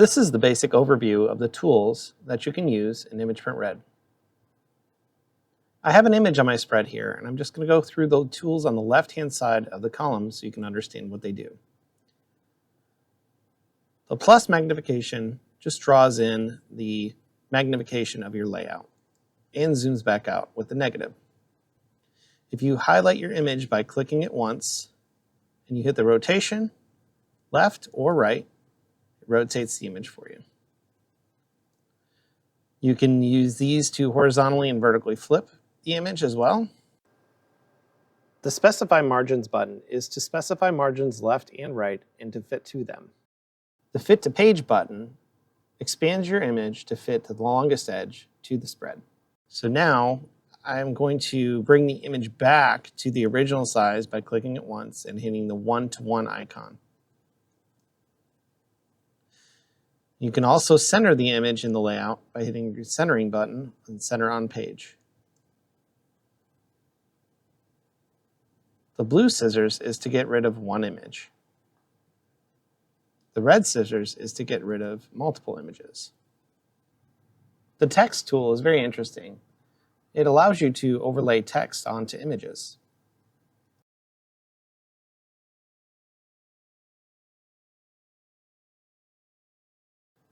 This is the basic overview of the tools that you can use in ImagePrint R.E.D. I have an image on my spread here, and I'm just going to go through the tools on the left-hand side of the column so you can understand what they do. The plus magnification just draws in the magnification of your layout and zooms back out with the negative. If you highlight your image by clicking it once and you hit the rotation, left or right, it rotates the image for you. You can use these to horizontally and vertically flip the image as well. The Specify Margins button is to specify margins left and right and to fit to them. The Fit to Page button expands your image to fit to the longest edge to the spread. So now I'm going to bring the image back to the original size by clicking it once and hitting the 1-to-1 icon. You can also center the image in the layout by hitting your centering button and center on page. The blue scissors is to get rid of one image. The red scissors is to get rid of multiple images. The text tool is very interesting. It allows you to overlay text onto images.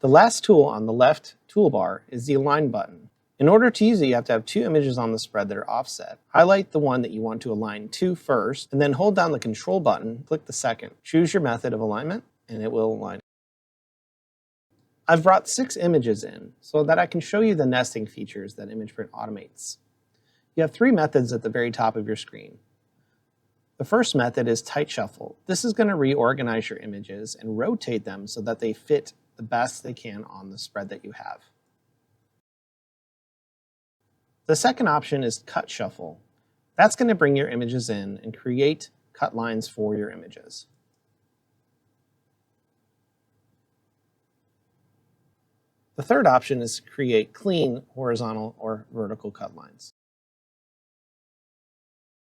The last tool on the left toolbar is the Align button. In order to use it, you have to have two images on the spread that are offset. Highlight the one that you want to align to first, and then hold down the Control button, click the second. Choose your method of alignment, and it will align. I've brought 6 images in so that I can show you the nesting features that ImagePrint automates. You have 3 methods at the very top of your screen. The first method is Tight Shuffle. This is going to reorganize your images and rotate them so that they fit the best they can on the spread that you have. The second option is Cut Shuffle. That's going to bring your images in and create cut lines for your images. The third option is to create clean horizontal or vertical cut lines.